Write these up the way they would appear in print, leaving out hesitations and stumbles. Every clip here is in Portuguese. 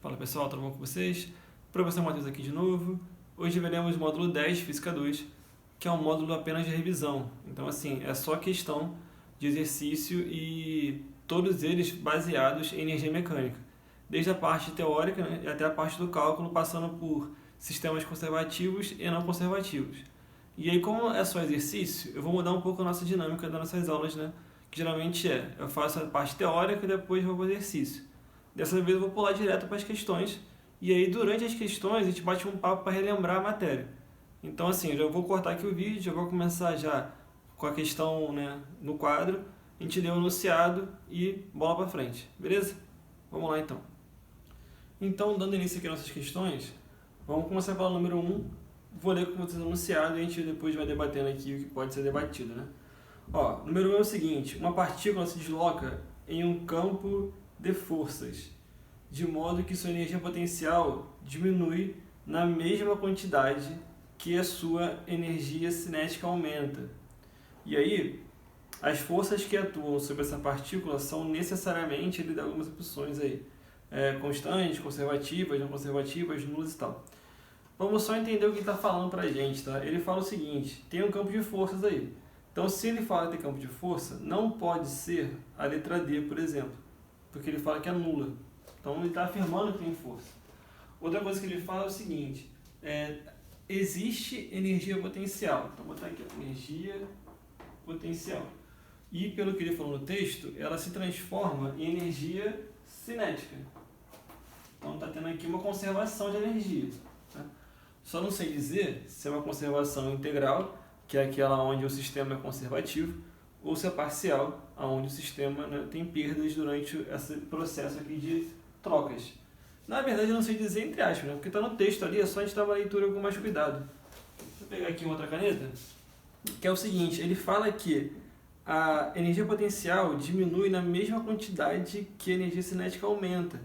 Fala pessoal, tudo bom com vocês? Professor Matheus aqui de novo. Hoje veremos o módulo 10 de Física 2, que é um módulo apenas de revisão. Então assim, é só questão de exercício e todos eles baseados em energia mecânica. Desde a parte teórica, né, até a parte do cálculo, passando por sistemas conservativos e não conservativos. E aí, como é só exercício, eu vou mudar um pouco a nossa dinâmica das nossas aulas, né? Que geralmente eu faço a parte teórica e depois vou para o exercício. Dessa vez eu vou pular direto para as questões, e aí durante as questões a gente bate um papo para relembrar a matéria. Então assim, eu já vou cortar aqui o vídeo, já vou começar já com a questão, né, no quadro, a gente lê o enunciado e bola para frente, beleza? Vamos lá então. Então, dando início aqui às nossas questões, vamos começar pela número 1, vou ler com vocês o enunciado e a gente depois vai debatendo aqui o que pode ser debatido, né? Ó, número 1 é o seguinte: uma partícula se desloca em um campo de forças, de modo que sua energia potencial diminui na mesma quantidade que a sua energia cinética aumenta. E aí, as forças que atuam sobre essa partícula são necessariamente, ele dá algumas opções aí, constantes, conservativas, não conservativas, nulas e tal. Vamos só entender o que ele está falando pra gente, tá? Ele fala o seguinte: tem um campo de forças aí. Então, se ele fala que tem campo de força, não pode ser a letra D, por exemplo, porque ele fala que é nula. Então, ele está afirmando que tem força. Outra coisa que ele fala é o seguinte: existe energia potencial. Então, vou botar aqui, energia potencial. E, pelo que ele falou no texto, ela se transforma em energia cinética. Então, está tendo aqui uma conservação de energia. Tá? Só não sei dizer se é uma conservação integral, que é aquela onde o sistema é conservativo, ou se é parcial, onde o sistema, né, tem perdas durante esse processo aqui de trocas. Na verdade, eu não sei dizer entre aspas, né, porque está no texto ali, é só a gente dar uma leitura com mais cuidado. Vou pegar aqui uma outra caneta, que é o seguinte: ele fala que a energia potencial diminui na mesma quantidade que a energia cinética aumenta.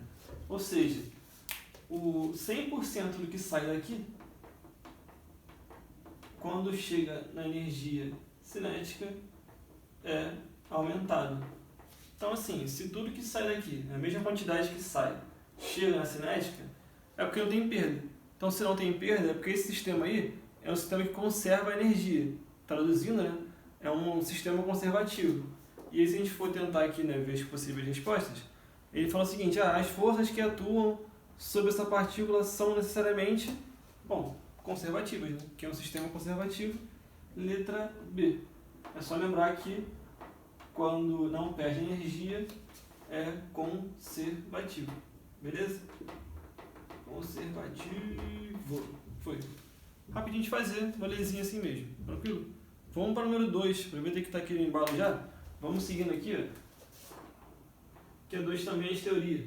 Ou seja, o 100% do que sai daqui, quando chega na energia cinética, é aumentado. Então assim, se tudo que sai daqui, a mesma quantidade que sai, chega na cinética, é porque não tem perda. Então se não tem perda, é porque esse sistema aí é um sistema que conserva a energia. Traduzindo, né, é um sistema conservativo. E aí, se a gente for tentar aqui, né, ver as possíveis respostas, ele fala o seguinte: as forças que atuam sobre essa partícula são necessariamente, conservativas, né? Que é um sistema conservativo. Letra B. É só lembrar que quando não perde energia é conservativo. Beleza? Conservativo. Foi. Rapidinho de fazer, uma lesinha assim mesmo. Tranquilo? Vamos para o número 2. Aproveita que está aqui no embalo já. Vamos seguindo aqui, ó. Que é 2 também é de teoria.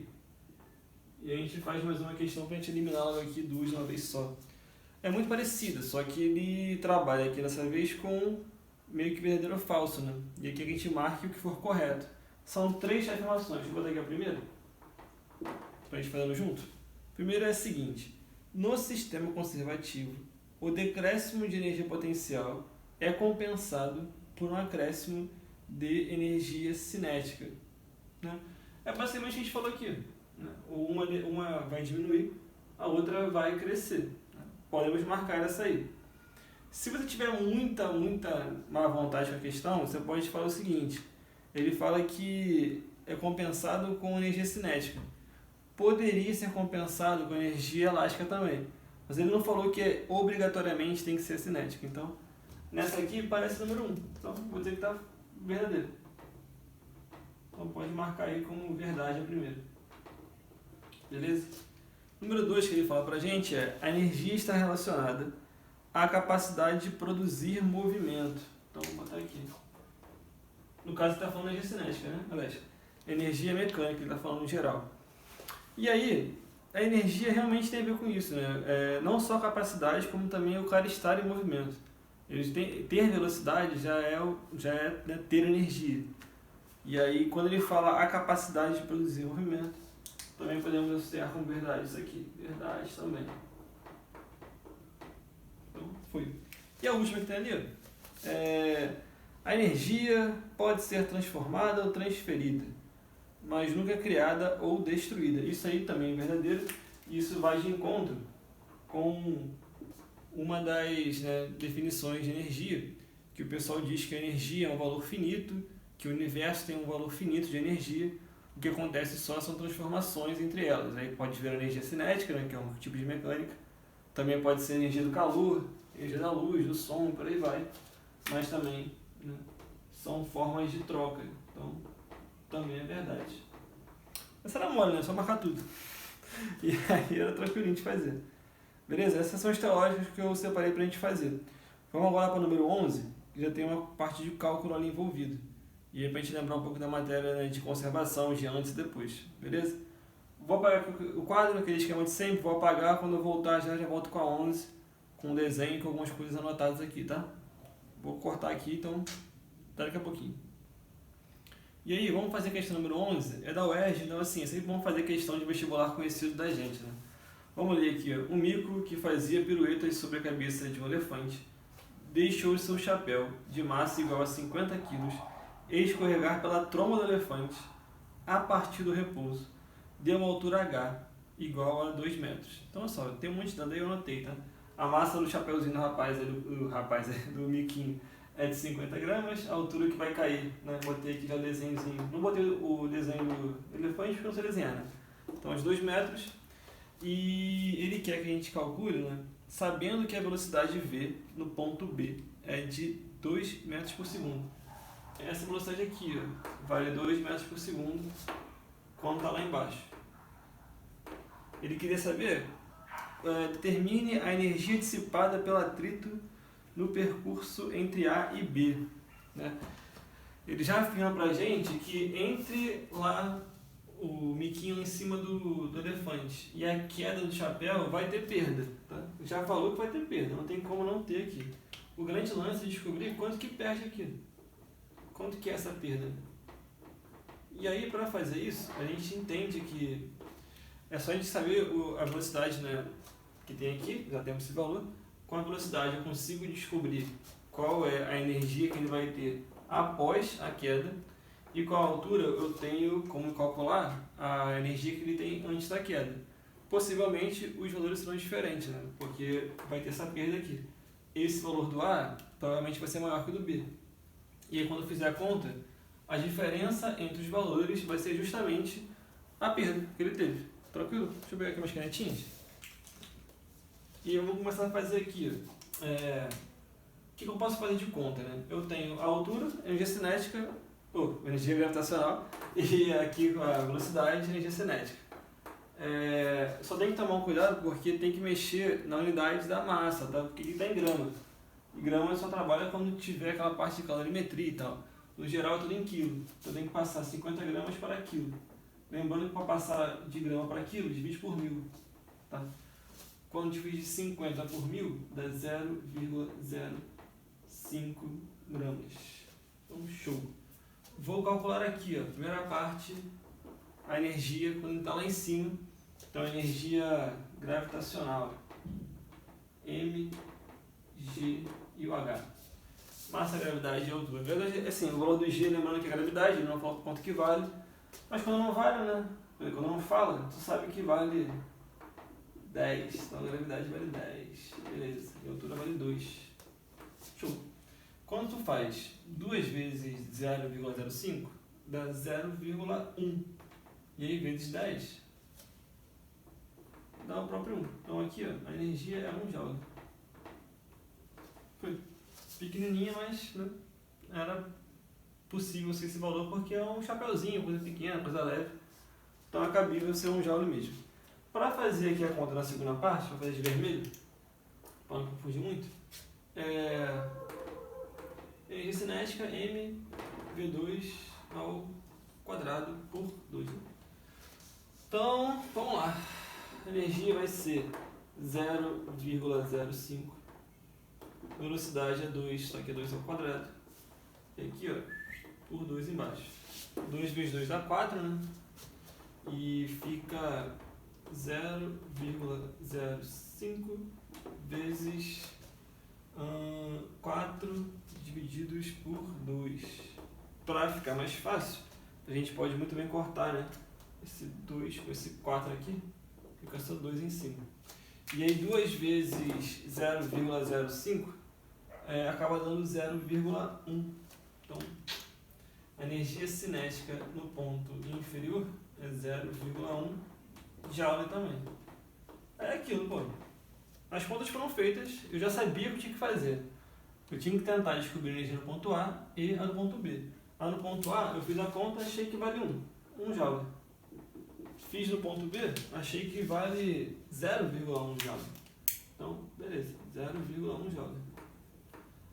E a gente faz mais uma questão para a gente eliminar logo aqui duas de uma vez só. É muito parecida, só que ele trabalha aqui dessa vez com meio que verdadeiro ou falso, né? E aqui a gente marca o que for correto. São 3 afirmações. Deixa eu botar aqui a primeira, para a gente fazendo junto. A primeira é a seguinte: no sistema conservativo, o decréscimo de energia potencial é compensado por um acréscimo de energia cinética. Né? É basicamente o que a gente falou aqui. Né? Uma vai diminuir, a outra vai crescer. Podemos marcar essa aí. Se você tiver muita má vontade com a questão, você pode falar o seguinte: ele fala que é compensado com energia cinética. Poderia ser compensado com energia elástica também, mas ele não falou que obrigatoriamente tem que ser cinética. Então, nessa aqui parece o número 1. Então, vou dizer que está verdadeiro. Então, pode marcar aí como verdade a primeira. Beleza? Número 2 que ele fala pra gente é: a energia está relacionada à capacidade de produzir movimento. Então, vou botar aqui. No caso, ele está falando de energia cinética, né? Aliás, energia mecânica, ele está falando em geral. E aí, a energia realmente tem a ver com isso, né? Não só a capacidade, como também o cara estar em movimento. Ter velocidade já é né, ter energia. E aí, quando ele fala a capacidade de produzir movimento, também podemos associar como verdade isso aqui. Verdade também. Então, foi. E a última que tem ali, a energia pode ser transformada ou transferida, mas nunca criada ou destruída. Isso aí também é verdadeiro. Isso vai de encontro com uma das, né, definições de energia, que o pessoal diz que a energia é um valor finito, que o universo tem um valor finito de energia, o que acontece só são transformações entre elas. Aí pode vir a energia cinética, né, que é um tipo de mecânica, também pode ser a energia do calor, energia da luz, do som, por aí vai, mas também, né, são formas de troca, então também é verdade. Essa era mole, né? Só marcar tudo. E aí era tranquilinho de fazer. Beleza? Essas são as teóricas que eu separei pra gente fazer. Vamos agora para o número 11, que já tem uma parte de cálculo ali envolvido. E aí pra gente lembrar um pouco da matéria, né, de conservação, de antes e depois. Beleza? Vou apagar o quadro, aquele esquema de sempre, vou apagar, quando eu voltar já volto com a 11, com o desenho e com algumas coisas anotadas aqui, tá? Vou cortar aqui, então daqui a pouquinho. E aí, vamos fazer a questão número 11, é da UERJ, então assim, é sempre bom fazer questão de vestibular conhecido da gente, né? Vamos ler aqui, ó. Um mico que fazia piruetas sobre a cabeça de um elefante deixou seu chapéu, de massa igual a 50 quilos, escorregar pela tromba do elefante a partir do repouso, deu uma altura H igual a 2 metros. Então, olha só, tem um monte de dado aí, eu anotei, tá? A massa do chapéuzinho do rapaz, do miquinho, é de 50 gramas, a altura que vai cair, né? Botei aqui já o desenhozinho, não botei o desenho do elefante porque eu não sei desenhar, né? Então, os 2 metros, e ele quer que a gente calcule, né? Sabendo que a velocidade V no ponto B é de 2 metros por segundo. Essa velocidade aqui, ó, vale 2 metros por segundo quando está lá embaixo. Ele queria saber, determine a energia dissipada pelo atrito no percurso entre A e B, né? Ele já afirma pra gente que entre lá o miquinho em cima do elefante e a queda do chapéu vai ter perda, tá? Já falou que vai ter perda, não tem como não ter aqui. O grande lance é descobrir quanto que perde aqui, quanto que é essa perda. E aí, para fazer isso, a gente entende que é só a gente saber a velocidade, né, que tem aqui, já temos esse valor. Com a velocidade eu consigo descobrir qual é a energia que ele vai ter após a queda, e com a altura eu tenho como calcular a energia que ele tem antes da queda. Possivelmente os valores serão diferentes, né, porque vai ter essa perda aqui. Esse valor do A provavelmente vai ser maior que o do B. E aí quando eu fizer a conta, a diferença entre os valores vai ser justamente a perda que ele teve. Tranquilo? Deixa eu pegar aqui umas canetinhas. E eu vou começar a fazer aqui. O que eu posso fazer de conta, né? Eu tenho a altura, energia cinética, energia gravitacional, e aqui a velocidade, energia cinética. Só tem que tomar um cuidado porque tem que mexer na unidade da massa, tá? Porque está em grama. E grama só trabalha quando tiver aquela parte de calorimetria e tal. No geral é tudo em quilo. Então tem que passar 50 gramas para quilo. Lembrando que para passar de grama para quilo, divide por 1000. Tá? Quando divide 50 por 1000, dá 0,05 gramas. Então, show. Vou calcular aqui, ó, primeira parte, a energia quando está lá em cima. Então, a energia gravitacional. M, G e o H. Massa, gravidade e altura. Gravidade, assim, o valor do G, lembrando que é gravidade, não fala quanto que vale. Mas quando não vale, né? Quando não fala, tu sabe que vale 10. Então a gravidade vale 10. Beleza. E a altura vale 2. Show. Quando tu faz 2 vezes 0,05, dá 0,1. E aí vezes 10, dá o próprio 1. Então aqui, ó, a energia é 1 joule. Foi pequenininha, mas, né, era possível ser esse valor porque é um chapeuzinho, coisa pequena, coisa leve. Então é cabível ser 1 joule mesmo. Para fazer aqui a conta na segunda parte, vou fazer de vermelho, para não confundir muito, energia cinética mv2 ao quadrado por 2. Então, vamos lá. A energia vai ser 0,05. Velocidade é 2, só que é 2 ao quadrado. E aqui, ó, por 2 embaixo. 2 vezes 2 dá 4, né? E fica 0,05 vezes 4 divididos por 2. Para ficar mais fácil, a gente pode muito bem cortar, né? Esse 2 com esse 4 aqui. fica só 2 em cima. E aí 2 vezes 0,05 acaba dando 0,1. Então, a energia cinética no ponto inferior é 0,1 Joule também. É aquilo, pô. As contas foram feitas, eu já sabia o que eu tinha que fazer. Eu tinha que tentar descobrir a energia no ponto A e a no ponto B. A no ponto A, eu fiz a conta, achei que vale 1 Joule. Fiz no ponto B, achei que vale 0,1 Joule. Então, beleza, 0,1 Joule.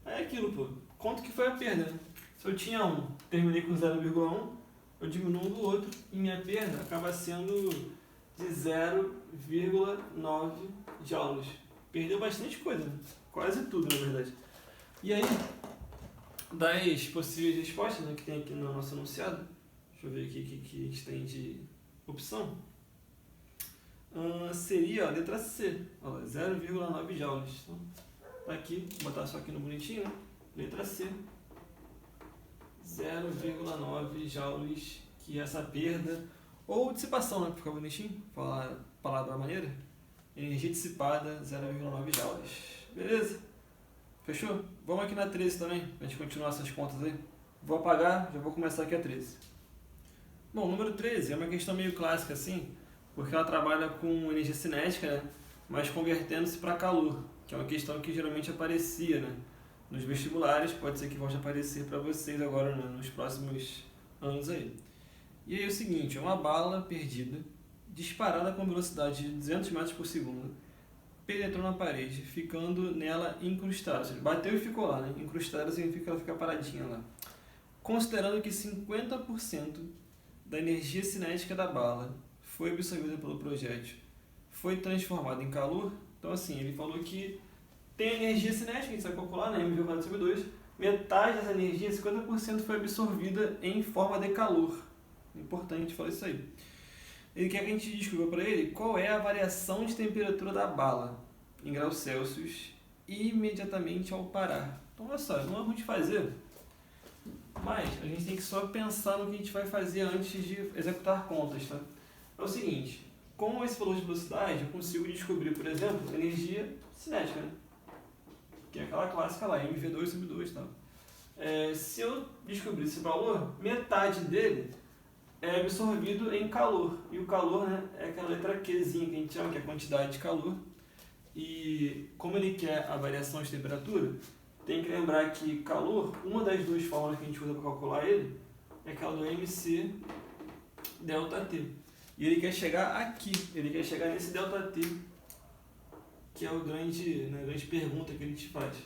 É aquilo, pô. Quanto que foi a perda, né? Se eu tinha 1, terminei com 0,1, eu diminuo do outro e minha perda acaba sendo de 0,9 joules. Perdeu bastante coisa, né? Quase tudo, na verdade. E aí, das possíveis respostas, né, que tem aqui no nosso enunciado, deixa eu ver aqui o que a gente tem de opção, seria a letra C, 0,9 joules. Então, tá aqui, vou botar só aqui no bonitinho, né? Letra C, 0,9 joules, que é essa perda, ou dissipação, né, para ficar bonitinho, falar a palavra maneira, energia dissipada, 0,9 joules. Beleza? Fechou? Vamos aqui na 13 também, para a gente continuar essas contas aí. Vou apagar, já vou começar aqui a 13. Bom, o número 13 é uma questão meio clássica assim, porque ela trabalha com energia cinética, né, mas convertendo-se para calor, que é uma questão que geralmente aparecia, né, nos vestibulares, pode ser que volte a aparecer para vocês agora, né, nos próximos anos aí. E aí é o seguinte, é uma bala perdida, disparada com velocidade de 200 metros por segundo, penetrou na parede, ficando nela incrustada, ou seja, bateu e ficou lá, né? Incrustada significa que ela fica paradinha lá. Considerando que 50% da energia cinética da bala foi absorvida pelo projétil, foi transformada em calor, então assim, ele falou que tem energia cinética, a gente vai calcular, né? mv²/2, metade dessa energia, 50%, foi absorvida em forma de calor. Importante falar isso aí. Ele quer que a gente descubra para ele qual é a variação de temperatura da bala em graus Celsius imediatamente ao parar. Então, olha só, não é ruim de fazer, mas a gente tem que só pensar no que a gente vai fazer antes de executar contas, tá? É o seguinte, com esse valor de velocidade, eu consigo descobrir, por exemplo, energia cinética, né? Que é aquela clássica lá, mv²/2 e tal. Se eu descobrir esse valor, metade dele é absorvido em calor. E o calor, né, é aquela letra Qzinha que a gente chama, que é a quantidade de calor. E como ele quer a variação de temperatura, tem que lembrar que calor, uma das duas fórmulas que a gente usa para calcular ele, é aquela do mc ΔT. E ele quer chegar aqui, ele quer chegar nesse ΔT, que é a grande pergunta que ele te faz.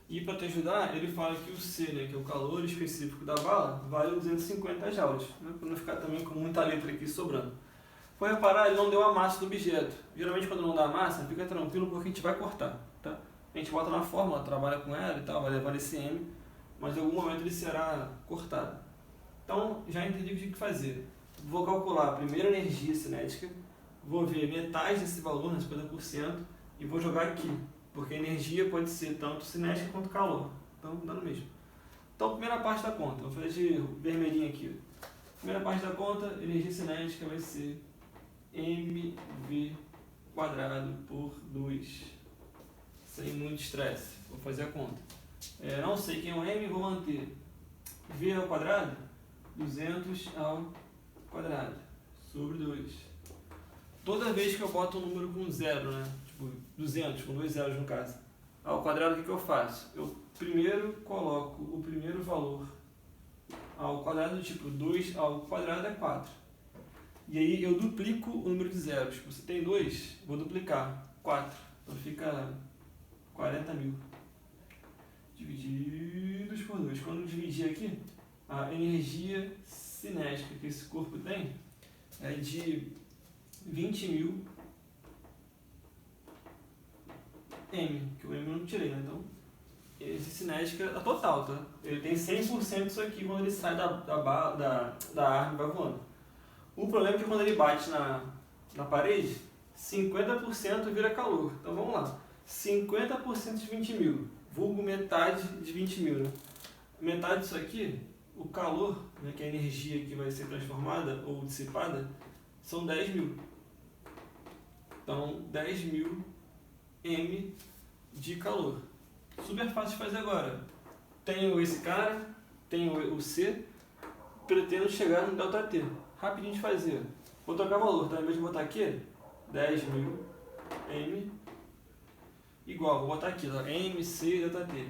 E para te ajudar, ele fala que o C, né, que é o calor específico da bala, vale 250 joules, né, para não ficar também com muita letra aqui sobrando. Foi reparar, ele não deu a massa do objeto. Geralmente quando não dá a massa, fica tranquilo porque a gente vai cortar. Tá? A gente bota na fórmula, trabalha com ela e tal, vai levar esse M, mas em algum momento ele será cortado. Então já entendi o que tem que fazer. Vou calcular a primeira energia cinética, vou ver metade desse valor, né, 50%, e vou jogar aqui. Porque a energia pode ser tanto cinética quanto calor. Então, dá no mesmo. Então, primeira parte da conta. Vou fazer de vermelhinho aqui. Primeira parte da conta, energia cinética vai ser mv² por 2. Sem muito estresse. Vou fazer a conta. Não sei quem é o m, vou manter. V ao quadrado, 200 ao quadrado, sobre 2. Toda vez que eu boto um número com zero, né? 200, com 2 zeros no caso, ao quadrado, o que eu faço? Eu primeiro coloco o primeiro valor ao quadrado, tipo 2 ao quadrado é 4. E aí eu duplico o número de zeros. Você tem 2, vou duplicar, 4. Então fica 40.000. Divididos por 2. Quando eu dividir aqui, a energia cinética que esse corpo tem é de 20.000 M, que o M eu não tirei, né? Então, esse cinética é total, tá? Ele tem 100% disso aqui quando ele sai da arma e vai voando. O problema é que quando ele bate na parede, 50% vira calor. Então vamos lá. 50% de 20.000, vulgo metade de 20.000, né? Metade disso aqui, o calor, né, que é a energia que vai ser transformada ou dissipada, são 10.000. Então, 10.000 M de calor. Super fácil de fazer agora. Tenho esse cara, tenho o C, pretendo chegar no ΔT. Rapidinho de fazer. Vou trocar valor, tá? Ao invés de botar aqui, 10.000 M igual, vou botar aqui, ó, MC ΔT.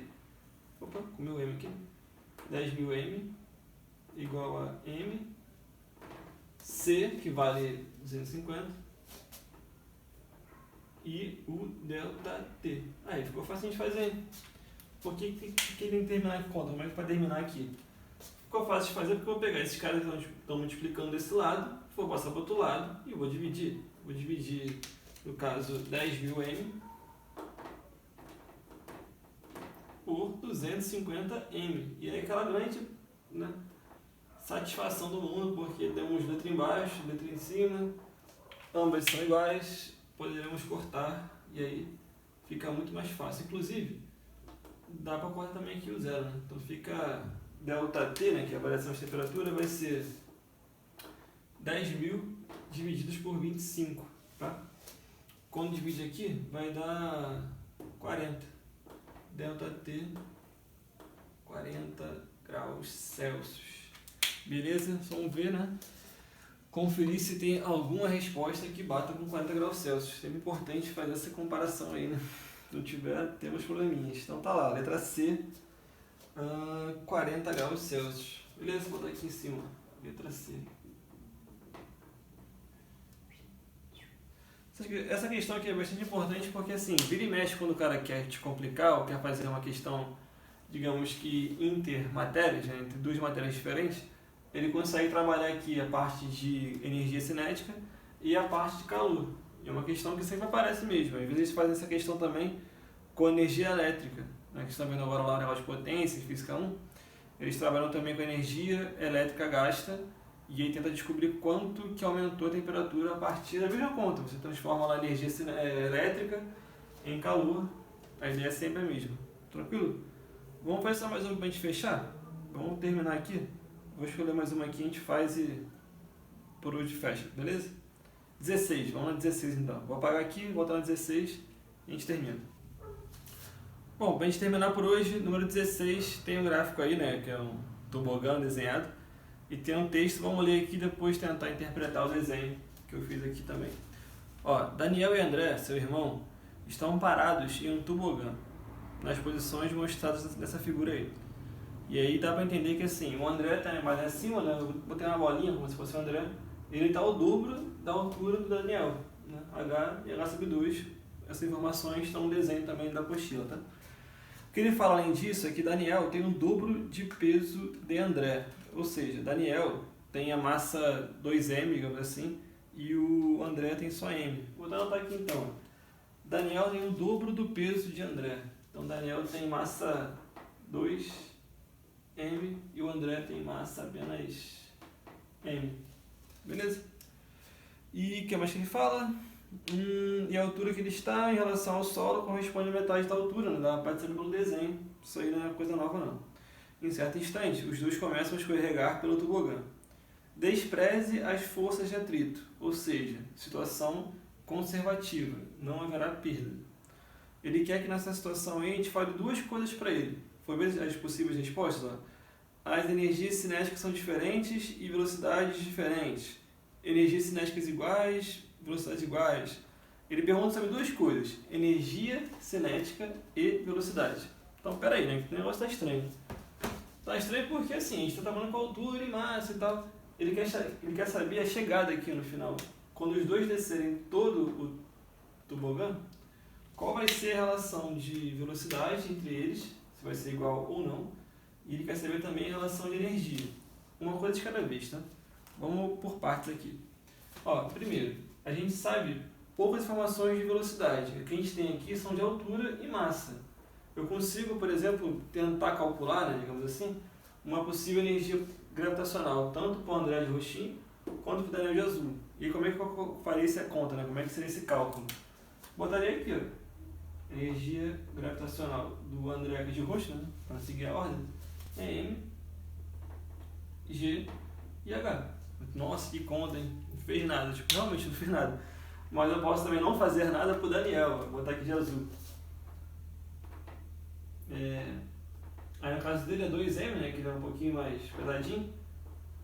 Opa, com meu M aqui. 10.000 M igual a M C, que vale 250, e o ΔT. Aí, ficou fácil de fazer. Por que tem que terminar aqui conta? Como é que vai terminar aqui? Ficou fácil de fazer porque eu vou pegar esses caras que estão multiplicando desse lado, vou passar para o outro lado e vou dividir. Vou dividir, no caso, 10.000 M por 250 M. E aí aquela grande, né, satisfação do mundo, porque temos letra embaixo, letra em cima, ambas são iguais, poderemos cortar e aí fica muito mais fácil. Inclusive, dá para cortar também aqui o zero, né? Então fica ΔT, né, que é a variação de temperatura, vai ser 10.000 divididos por 25, tá? Quando divide aqui, vai dar 40. ΔT, 40 graus Celsius. Beleza? Só vamos ver, né? Conferir se tem alguma resposta que bata com 40 graus Celsius. É importante fazer essa comparação aí, né? Se não tiver, temos probleminhas. Então tá lá, letra C, 40 graus Celsius. Beleza? Vou botar aqui em cima. Letra C. Essa questão aqui é bastante importante porque, assim, vira e mexe quando o cara quer te complicar ou quer fazer uma questão, digamos que intermatérias, né, entre duas matérias diferentes, ele consegue trabalhar aqui a parte de energia cinética e a parte de calor. E é uma questão que sempre aparece mesmo. Às vezes eles fazem essa questão também com energia elétrica, né, que estão vendo agora lá o negócio de potência, em Física 1. Eles trabalham também com energia elétrica gasta e aí tenta descobrir quanto que aumentou a temperatura a partir da mesma conta. Você transforma lá a energia elétrica em calor, a ideia é sempre a mesma. Tranquilo? Vamos fazer só mais uma para a gente fechar? Vamos terminar aqui. Vou escolher mais uma aqui, a gente faz e por hoje fecha, beleza? 16, vamos na 16 então. Vou apagar aqui, voltar na 16 e a gente termina. Bom, para a gente terminar por hoje, número 16, tem um gráfico aí, né, que é um tobogã desenhado. E tem um texto, vamos ler aqui e depois tentar interpretar o desenho que eu fiz aqui também. Ó, Daniel e André, seu irmão, estão parados em um tobogã, nas posições mostradas nessa figura aí. E aí dá pra entender que assim, o André tá mais acima, né? Eu botei uma bolinha como se fosse o André, ele tá ao dobro da altura do Daniel, né? H e H sobre 2, essas informações estão no desenho também da apostila, tá? O que ele fala além disso é que Daniel tem o dobro de peso de André, ou seja, Daniel tem a massa 2M, digamos assim, e o André tem só M. Vou anotar aqui então. Daniel tem o dobro do peso de André. Então Daniel tem massa 2M e o André tem massa apenas M. Beleza? E o que mais que ele fala? E a altura que ele está em relação ao solo corresponde a metade da altura, né? Dá para saber pelo desenho. Isso aí não é coisa nova não. Em certo instante, os dois começam a escorregar pelo tobogã. Despreze as forças de atrito, ou seja, situação conservativa, não haverá perda. Ele quer que nessa situação aí a gente fale duas coisas para ele. Foi ver as possíveis respostas? Ó. As energias cinéticas são diferentes e velocidades diferentes. Energias cinéticas iguais, velocidades iguais. Ele pergunta sobre duas coisas, energia cinética e velocidade. Então, peraí, né? O negócio está estranho. Está estranho porque assim, a gente está trabalhando com altura e massa e tal. Ele quer saber a chegada aqui no final. Quando os dois descerem todo o tobogã, qual vai ser a relação de velocidade entre eles, se vai ser igual ou não. E ele quer saber também a relação de energia. Uma coisa de cada vez, tá? Vamos por partes aqui. Ó, primeiro, a gente sabe poucas informações de velocidade. O que a gente tem aqui são de altura e massa. Eu consigo, por exemplo, tentar calcular, né, digamos assim, uma possível energia gravitacional, tanto para o André de roxinho, quanto para o Daniel de azul. E como é que eu faria essa conta, né? Como é que seria esse cálculo? Botaria aqui, ó, energia gravitacional do André aqui de roxo, né, para seguir a ordem, é M, G e H. Nossa, que conta, hein? Não fez nada, tipo, realmente não fez nada. Mas eu posso também não fazer nada pro Daniel, vou botar aqui de azul. Aí no caso dele é 2M, né, que ele é um pouquinho mais pesadinho,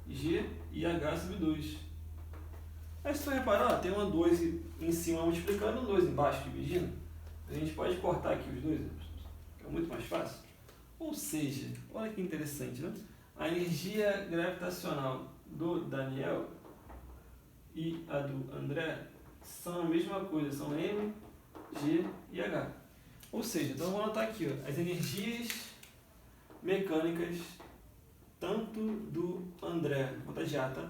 G e H sobre 2. Aí se tu reparar, ó, tem uma 2 em cima multiplicando e um 2 embaixo dividindo. A gente pode cortar aqui os dois, que é muito mais fácil. Ou seja, olha que interessante, né? A energia gravitacional do Daniel e a do André são a mesma coisa, são M, G e H. Ou seja, então vamos anotar aqui, ó, as energias mecânicas tanto do André, vou botar de A, tá?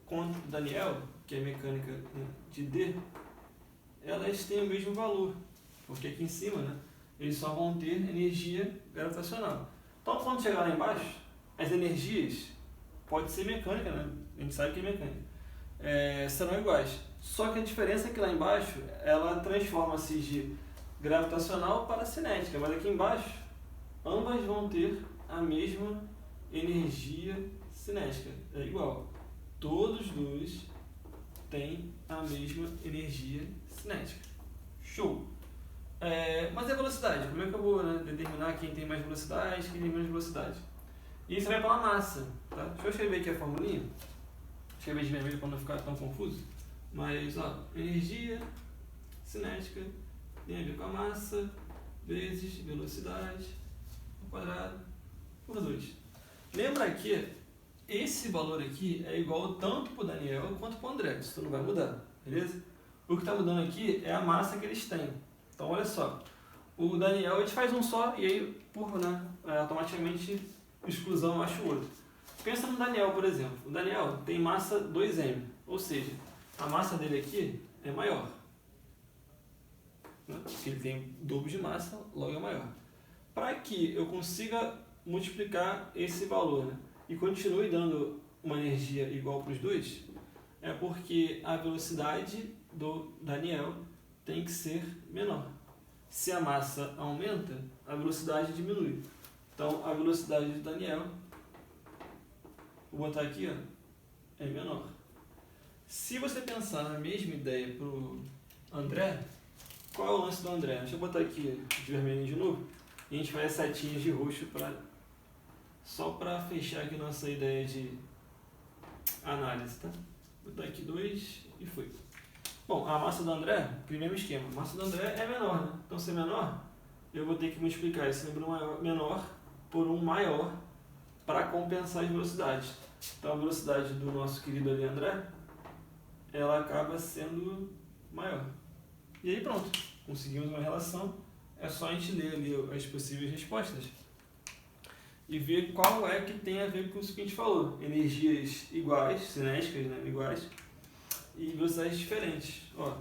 Quanto do Daniel, que é mecânica, né, de D, elas têm o mesmo valor, porque aqui em cima, né, eles só vão ter energia gravitacional. Então, quando chegar lá embaixo, as energias, pode ser mecânica, né? A gente sabe que é mecânica, serão iguais. Só que a diferença é que lá embaixo, ela transforma-se de gravitacional para cinética, mas aqui embaixo, ambas vão ter a mesma energia cinética, é igual. Todos dois têm a mesma energia cinética. Show! Mas a velocidade, como é que eu vou, né, determinar quem tem mais velocidade, quem tem menos velocidade? Isso vai pela massa, tá? Deixa eu escrever aqui a formulinha. Escrever de vermelho para não ficar tão confuso. Mas, ó, energia cinética tem a ver com a massa vezes velocidade ao quadrado por 2. Lembra que esse valor aqui é igual tanto para o Daniel quanto para o André. Isso não vai mudar, beleza? O que está mudando aqui é a massa que eles têm. Então, olha só. O Daniel, a gente faz um só e aí, automaticamente, exclusão acha o outro. Pensa no Daniel, por exemplo. O Daniel tem massa 2M, ou seja, a massa dele aqui é maior. Né? Porque ele tem o dobro de massa, logo é maior. Para que eu consiga multiplicar esse valor, né, e continue dando uma energia igual para os dois, é porque a velocidade do Daniel tem que ser menor. Se a massa aumenta, a velocidade diminui. Então, a velocidade do Daniel, vou botar aqui, ó, é menor. Se você pensar na mesma ideia para o André, qual é o lance do André? Deixa eu botar aqui de vermelho de novo. E a gente faz setinhas de roxo só para fechar aqui nossa ideia de análise, tá? Vou botar aqui 2 e foi. Bom, a massa do André, primeiro esquema, a massa do André é menor, né? Então, se é menor, eu vou ter que multiplicar esse número menor por um maior para compensar as velocidades. Então, a velocidade do nosso querido ali André, ela acaba sendo maior. E aí pronto, conseguimos uma relação. É só a gente ler ali as possíveis respostas e ver qual é que tem a ver com isso que a gente falou. Energias iguais, cinéticas, né, iguais, e velocidades diferentes. Ó,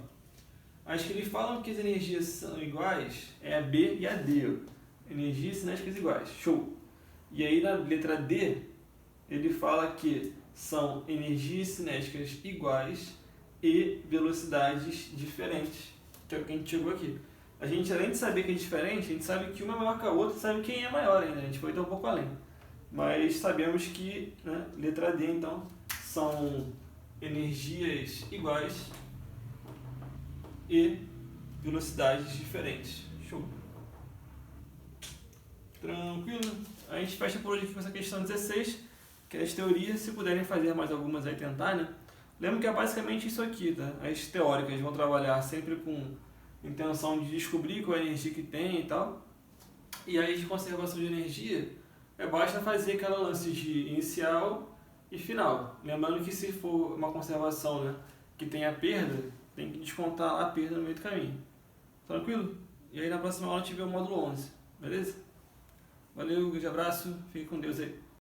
as que ele falam que as energias são iguais é a B e a D. Ó. Energias cinéticas iguais. Show! E aí na letra D, ele fala que são energias cinéticas iguais e velocidades diferentes, que é o que a gente chegou aqui. A gente, além de saber que é diferente, a gente sabe que uma é maior que a outra, sabe quem é maior ainda, a gente foi até um pouco além. Mas sabemos que, né, letra D, então, são energias iguais e velocidades diferentes. Show! Tranquilo? A gente fecha por hoje aqui com essa questão 16, que é as teorias. Se puderem fazer mais algumas aí, tentar, né? Lembra que é basicamente isso aqui, tá? As teóricas vão trabalhar sempre com intenção de descobrir qual é a energia que tem e tal. E aí de conservação de energia, basta fazer aquela lance de inicial e final. Lembrando que se for uma conservação, né, que tem a perda, tem que descontar a perda no meio do caminho. Tranquilo? E aí na próxima aula a gente vê o módulo 11, beleza? Valeu, um grande abraço, fique com Deus aí.